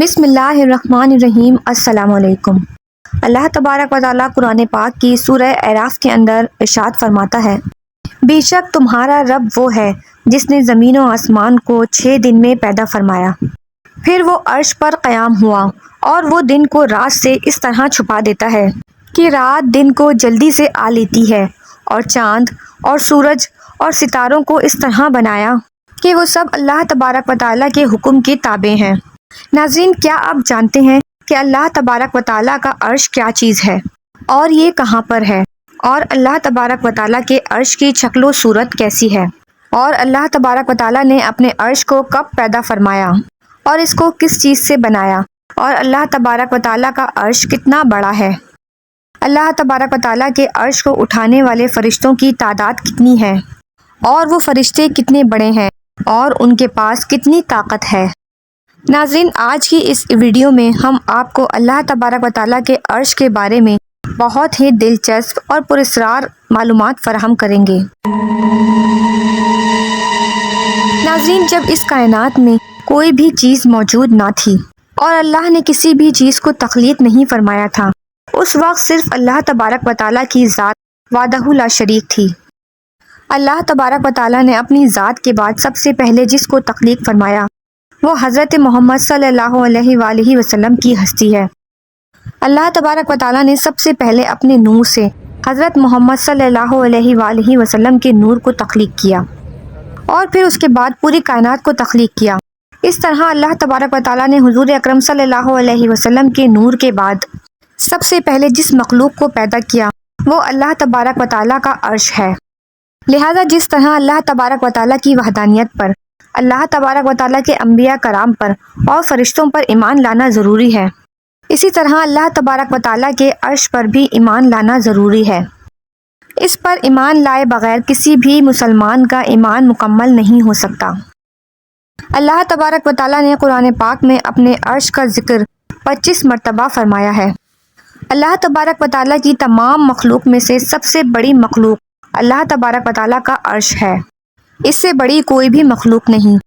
بسم اللہ الرحمن الرحیم۔ السلام علیکم۔ اللہ تبارک و تعالیٰ قرآن پاک کی سورہ اعراف کے اندر ارشاد فرماتا ہے، بے شک تمہارا رب وہ ہے جس نے زمین و آسمان کو 6 دن میں پیدا فرمایا، پھر وہ عرش پر قیام ہوا اور وہ دن کو رات سے اس طرح چھپا دیتا ہے کہ رات دن کو جلدی سے آ لیتی ہے، اور چاند اور سورج اور ستاروں کو اس طرح بنایا کہ وہ سب اللہ تبارک و تعالیٰ کے حکم کے تابع ہیں۔ ناظرین، کیا آپ جانتے ہیں کہ اللہ تبارک و تعالیٰ کا عرش کیا چیز ہے اور یہ کہاں پر ہے، اور اللہ تبارک و تعالیٰ کے عرش کی شکل و صورت کیسی ہے، اور اللہ تبارک و تعالیٰ نے اپنے عرش کو کب پیدا فرمایا اور اس کو کس چیز سے بنایا، اور اللہ تبارک و تعالیٰ کا عرش کتنا بڑا ہے، اللہ تبارک و تعالیٰ کے عرش کو اٹھانے والے فرشتوں کی تعداد کتنی ہے، اور وہ فرشتے کتنے بڑے ہیں اور ان کے پاس کتنی طاقت ہے۔ ناظرین، آج کی اس ویڈیو میں ہم آپ کو اللہ تبارک و تعالیٰ کے عرش کے بارے میں بہت ہی دلچسپ اور پراسرار معلومات فراہم کریں گے۔ ناظرین، جب اس کائنات میں کوئی بھی چیز موجود نہ تھی اور اللہ نے کسی بھی چیز کو تخلیق نہیں فرمایا تھا، اس وقت صرف اللہ تبارک و تعالیٰ کی ذات وحدہ لا شریک تھی۔ اللہ تبارک و تعالیٰ نے اپنی ذات کے بعد سب سے پہلے جس کو تخلیق فرمایا وہ حضرت محمد صلی اللہ علیہ وآلہ وسلم کی ہستی ہے۔ اللہ تبارک و تعالیٰ نے سب سے پہلے اپنے نور سے حضرت محمد صلی اللہ علیہ وآلہ وسلم کے نور کو تخلیق کیا، اور پھر اس کے بعد پوری کائنات کو تخلیق کیا۔ اس طرح اللہ تبارک و تعالیٰ نے حضور اکرم صلی اللہ علیہ وسلم کے نور کے بعد سب سے پہلے جس مخلوق کو پیدا کیا وہ اللہ تبارک و تعالیٰ کا عرش ہے۔ لہذا جس طرح اللہ تبارک و تعالیٰ کی وحدانیت پر، اللہ تبارک و تعالیٰ کے انبیاء کرام پر اور فرشتوں پر ایمان لانا ضروری ہے، اسی طرح اللہ تبارک و تعالیٰ کے عرش پر بھی ایمان لانا ضروری ہے۔ اس پر ایمان لائے بغیر کسی بھی مسلمان کا ایمان مکمل نہیں ہو سکتا۔ اللہ تبارک و تعالیٰ نے قرآن پاک میں اپنے عرش کا ذکر 25 مرتبہ فرمایا ہے۔ اللہ تبارک و تعالیٰ کی تمام مخلوق میں سے سب سے بڑی مخلوق اللہ تبارک و تعالیٰ کا عرش ہے، اس سے بڑی کوئی بھی مخلوق نہیں،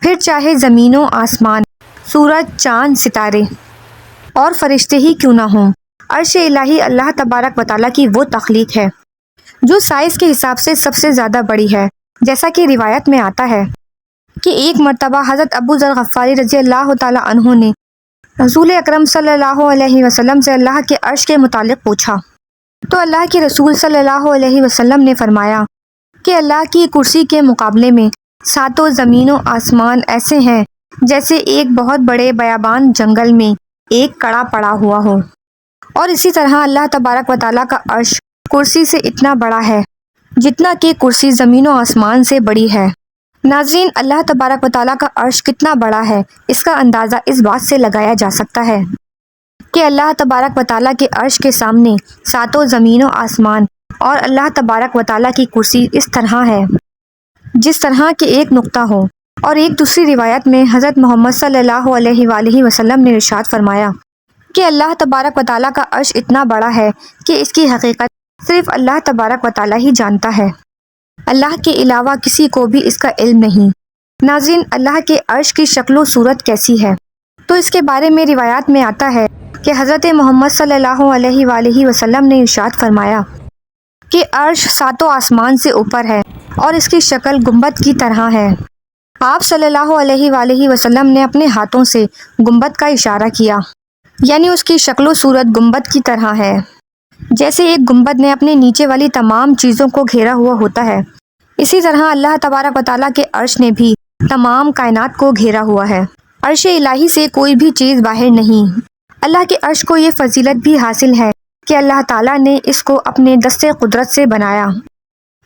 پھر چاہے زمین و آسمان، سورج، چاند، ستارے اور فرشتے ہی کیوں نہ ہوں۔ عرش الہی اللہ تبارک و تعالیٰ کی وہ تخلیق ہے جو سائز کے حساب سے سب سے زیادہ بڑی ہے، جیسا کہ روایت میں آتا ہے کہ ایک مرتبہ حضرت ابو ذر غفاری رضی اللہ تعالیٰ عنہ نے رسول اکرم صلی اللہ علیہ وسلم سے اللہ کے عرش کے متعلق پوچھا، تو اللہ کے رسول صلی اللہ علیہ وسلم نے فرمایا کہ اللہ کی کرسی کے مقابلے میں 7 زمین و آسمان ایسے ہیں جیسے ایک بہت بڑے بیابان جنگل میں ایک کڑا پڑا ہوا ہو، اور اسی طرح اللہ تبارک و تعالیٰ کا عرش کرسی سے اتنا بڑا ہے جتنا کہ کرسی زمین و آسمان سے بڑی ہے۔ ناظرین، اللہ تبارک و تعالیٰ کا عرش کتنا بڑا ہے اس کا اندازہ اس بات سے لگایا جا سکتا ہے کہ اللہ تبارک و تعالیٰ کے عرش کے سامنے 7 زمین و آسمان اور اللہ تبارک و تعالیٰ کی کرسی اس طرح ہے جس طرح کہ ایک نقطہ ہو۔ اور ایک دوسری روایت میں حضرت محمد صلی اللہ علیہ وآلہ وسلم نے ارشاد فرمایا کہ اللہ تبارک و تعالیٰ کا عرش اتنا بڑا ہے کہ اس کی حقیقت صرف اللہ تبارک و تعالیٰ ہی جانتا ہے، اللہ کے علاوہ کسی کو بھی اس کا علم نہیں۔ ناظرین، اللہ کے عرش کی شکل و صورت کیسی ہے، تو اس کے بارے میں روایات میں آتا ہے کہ حضرت محمد صلی اللہ علیہ وآلہ وسلم نے ارشاد فرمایا کہ عرش 7 آسمان سے اوپر ہے اور اس کی شکل گنبد کی طرح ہے۔ آپ صلی اللہ علیہ وآلہ وسلم نے اپنے ہاتھوں سے گنبد کا اشارہ کیا، یعنی اس کی شکل و صورت گنبد کی طرح ہے، جیسے ایک گنبد نے اپنے نیچے والی تمام چیزوں کو گھیرا ہوا ہوتا ہے، اسی طرح اللہ تبارک و تعالیٰ کے عرش نے بھی تمام کائنات کو گھیرا ہوا ہے۔ عرش الہی سے کوئی بھی چیز باہر نہیں۔ اللہ کے عرش کو یہ فضیلت بھی حاصل ہے کہ اللہ تعالیٰ نے اس کو اپنے دست قدرت سے بنایا،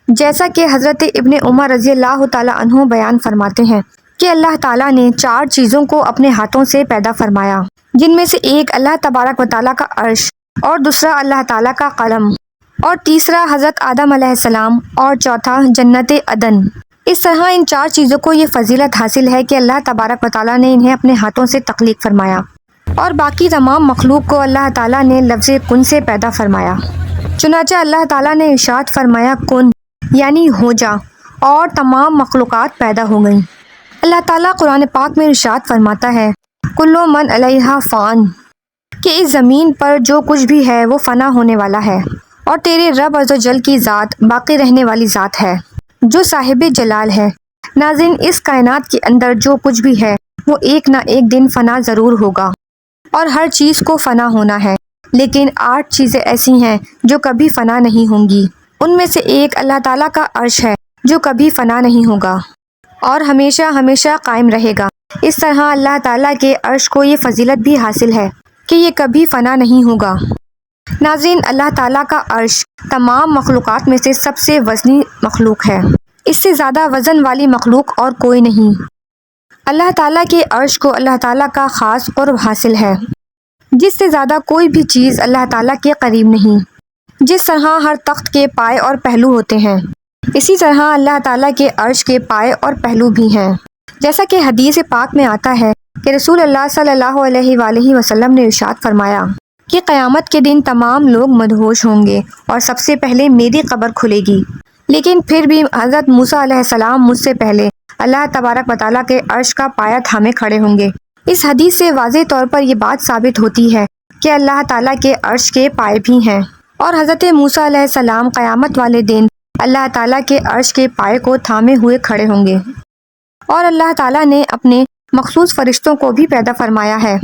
جیسا کہ حضرت ابن عمر رضی اللہ تعالیٰ عنہ بیان فرماتے ہیں کہ اللہ تعالیٰ نے 4 چیزوں کو اپنے ہاتھوں سے پیدا فرمایا، جن میں سے ایک اللہ تبارک و تعالیٰ کا عرش، اور دوسرا اللہ تعالیٰ کا قلم، اور تیسرا حضرت آدم علیہ السلام، اور چوتھا جنت عدن۔ اس طرح ان 4 چیزوں کو یہ فضیلت حاصل ہے کہ اللہ تبارک و تعالیٰ نے انہیں اپنے ہاتھوں سے تخلیق فرمایا، اور باقی تمام مخلوق کو اللہ تعالیٰ نے لفظ کن سے پیدا فرمایا۔ چنانچہ اللہ تعالیٰ نے ارشاد فرمایا کن، یعنی ہو جا، اور تمام مخلوقات پیدا ہو گئیں۔ اللہ تعالیٰ قرآن پاک میں ارشاد فرماتا ہے کل من علیہا فان، کہ اس زمین پر جو کچھ بھی ہے وہ فنا ہونے والا ہے، اور تیرے رب عز و جل کی ذات باقی رہنے والی ذات ہے جو صاحب جلال ہے۔ ناظرین، اس کائنات کے اندر جو کچھ بھی ہے وہ ایک نہ ایک دن فنا ضرور ہوگا، اور ہر چیز کو فنا ہونا ہے، لیکن 8 چیزیں ایسی ہیں جو کبھی فنا نہیں ہوں گی۔ ان میں سے ایک اللہ تعالیٰ کا عرش ہے جو کبھی فنا نہیں ہوگا اور ہمیشہ ہمیشہ قائم رہے گا۔ اس طرح اللہ تعالیٰ کے عرش کو یہ فضیلت بھی حاصل ہے کہ یہ کبھی فنا نہیں ہوگا۔ ناظرین، اللہ تعالیٰ کا عرش تمام مخلوقات میں سے سب سے وزنی مخلوق ہے، اس سے زیادہ وزن والی مخلوق اور کوئی نہیں۔ اللہ تعالیٰ کے عرش کو اللہ تعالیٰ کا خاص قرب حاصل ہے، جس سے زیادہ کوئی بھی چیز اللہ تعالیٰ کے قریب نہیں۔ جس طرح ہر تخت کے پائے اور پہلو ہوتے ہیں، اسی طرح اللہ تعالیٰ کے عرش کے پائے اور پہلو بھی ہیں۔ جیسا کہ حدیث پاک میں آتا ہے کہ رسول اللہ صلی اللہ علیہ وآلہ وسلم نے ارشاد فرمایا کہ قیامت کے دن تمام لوگ مدہوش ہوں گے اور سب سے پہلے میری قبر کھلے گی، لیکن پھر بھی حضرت موسیٰ علیہ السلام مجھ سے پہلے اللہ تبارک و تعالیٰ کے عرش کا پایہ تھامے کھڑے ہوں گے۔ اس حدیث سے واضح طور پر یہ بات ثابت ہوتی ہے کہ اللہ تعالیٰ کے عرش کے پائے بھی ہیں، اور حضرت موسیٰ علیہ السلام قیامت والے دن اللہ تعالیٰ کے عرش کے پائے کو تھامے ہوئے کھڑے ہوں گے۔ اور اللہ تعالیٰ نے اپنے مخصوص فرشتوں کو بھی پیدا فرمایا ہے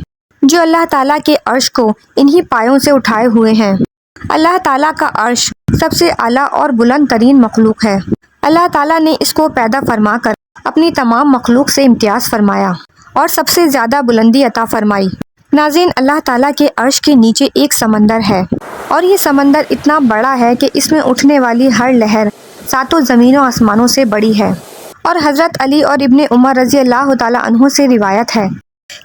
جو اللہ تعالیٰ کے عرش کو انہی پایوں سے اٹھائے ہوئے ہیں۔ اللہ تعالیٰ کا عرش سب سے اعلیٰ اور بلند ترین مخلوق ہے۔ اللہ تعالیٰ نے اس کو پیدا فرما کر اپنی تمام مخلوق سے امتیاز فرمایا اور سب سے زیادہ بلندی عطا فرمائی۔ ناظرین، اللہ تعالیٰ کے عرش کے نیچے ایک سمندر ہے، اور یہ سمندر اتنا بڑا ہے کہ اس میں اٹھنے والی ہر لہر 7 زمینوں آسمانوں سے بڑی ہے۔ اور حضرت علی اور ابن عمر رضی اللہ تعالیٰ عنہ سے روایت ہے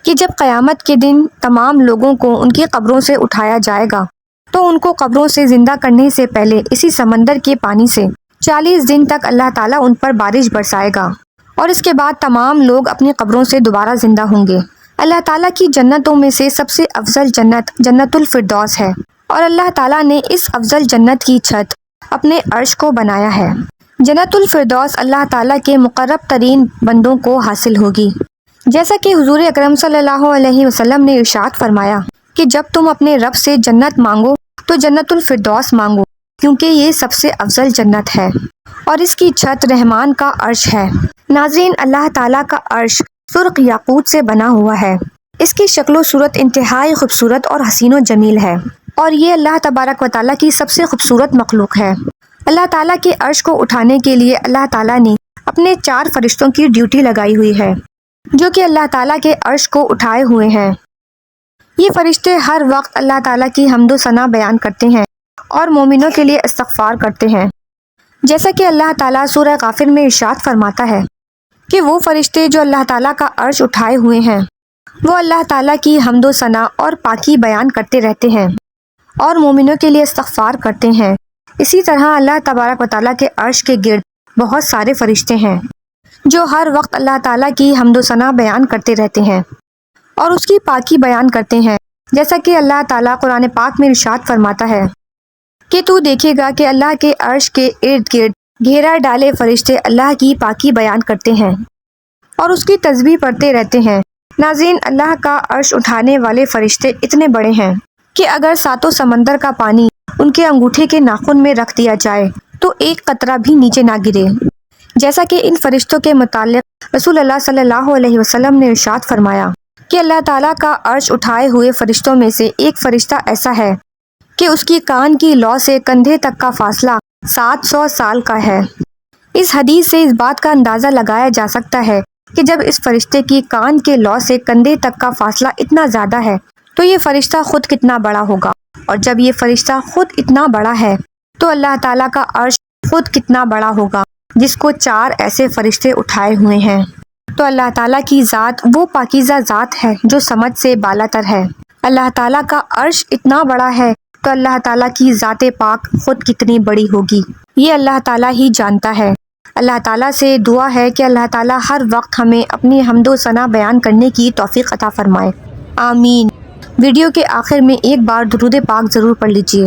کہ جب قیامت کے دن تمام لوگوں کو ان کی قبروں سے اٹھایا جائے گا تو ان کو قبروں سے زندہ کرنے سے پہلے اسی سمندر کے پانی سے 40 دن تک اللہ تعالیٰ ان پر بارش برسائے گا، اور اس کے بعد تمام لوگ اپنی قبروں سے دوبارہ زندہ ہوں گے۔ اللہ تعالیٰ کی جنتوں میں سے سب سے افضل جنت جنت الفردوس ہے، اور اللہ تعالیٰ نے اس افضل جنت کی چھت اپنے عرش کو بنایا ہے۔ جنت الفردوس اللہ تعالیٰ کے مقرب ترین بندوں کو حاصل ہوگی، جیسا کہ حضور اکرم صلی اللہ علیہ وسلم نے ارشاد فرمایا کہ جب تم اپنے رب سے جنت مانگو تو جنت الفردوس مانگو، کیونکہ یہ سب سے افضل جنت ہے، اور اس کی چھت رحمان کا عرش ہے۔ ناظرین، اللہ تعالیٰ کا عرش سرخ یاقوت سے بنا ہوا ہے۔ اس کی شکل و صورت انتہائی خوبصورت اور حسین و جمیل ہے، اور یہ اللہ تبارک و تعالیٰ کی سب سے خوبصورت مخلوق ہے۔ اللہ تعالیٰ کے عرش کو اٹھانے کے لیے اللہ تعالیٰ نے اپنے 4 فرشتوں کی ڈیوٹی لگائی ہوئی ہے جو کہ اللہ تعالیٰ کے عرش کو اٹھائے ہوئے ہیں۔ یہ فرشتے ہر وقت اللہ تعالیٰ کی حمد و ثنا بیان کرتے ہیں اور مومنوں کے لیے استغفار کرتے ہیں، جیسا کہ اللہ تعالیٰ سورہ غافر میں ارشاد فرماتا ہے کہ وہ فرشتے جو اللہ تعالیٰ کا عرش اٹھائے ہوئے ہیں وہ اللہ تعالیٰ کی حمد و ثنا اور پاکی بیان کرتے رہتے ہیں اور مومنوں کے لیے استغفار کرتے ہیں۔ اسی طرح اللہ تبارک و تعالیٰ کے عرش کے گرد بہت سارے فرشتے ہیں جو ہر وقت اللہ تعالیٰ کی حمد و ثنا بیان کرتے رہتے ہیں اور اس کی پاکی بیان کرتے ہیں، جیسا کہ اللہ تعالیٰ قرآن پاک میں ارشاد فرماتا ہے کہ تو دیکھے گا کہ اللہ کے عرش کے ارد گرد گھیرا ڈالے فرشتے اللہ کی پاکی بیان کرتے ہیں اور اس کی تسبیح پڑھتے رہتے ہیں۔ ناظرین، اللہ کا عرش اٹھانے والے فرشتے اتنے بڑے ہیں کہ اگر 7 سمندر کا پانی ان کے انگوٹھے کے ناخن میں رکھ دیا جائے تو ایک قطرہ بھی نیچے نہ گرے، جیسا کہ ان فرشتوں کے متعلق رسول اللہ صلی اللہ علیہ وسلم نے ارشاد فرمایا کہ اللہ تعالیٰ کا عرش اٹھائے ہوئے فرشتوں میں سے ایک فرشتہ ایسا ہے کہ اس کی کان کی لو سے کندھے تک کا فاصلہ 700 سال کا ہے۔ اس حدیث سے اس بات کا اندازہ لگایا جا سکتا ہے کہ جب اس فرشتے کی کان کے لو سے کندھے تک کا فاصلہ اتنا زیادہ ہے تو یہ فرشتہ خود کتنا بڑا ہوگا، اور جب یہ فرشتہ خود اتنا بڑا ہے تو اللہ تعالیٰ کا عرش خود کتنا بڑا ہوگا جس کو 4 ایسے فرشتے اٹھائے ہوئے ہیں۔ تو اللہ تعالیٰ کی ذات وہ پاکیزہ ذات ہے جو سمجھ سے بالا تر ہے۔ اللہ تعالیٰ کا عرش اتنا بڑا ہے تو اللہ تعالیٰ کی ذات پاک خود کتنی بڑی ہوگی، یہ اللہ تعالیٰ ہی جانتا ہے۔ اللہ تعالیٰ سے دعا ہے کہ اللہ تعالیٰ ہر وقت ہمیں اپنی حمد و ثنا بیان کرنے کی توفیق عطا فرمائے، آمین۔ ویڈیو کے آخر میں ایک بار درود پاک ضرور پڑھ لیجئے۔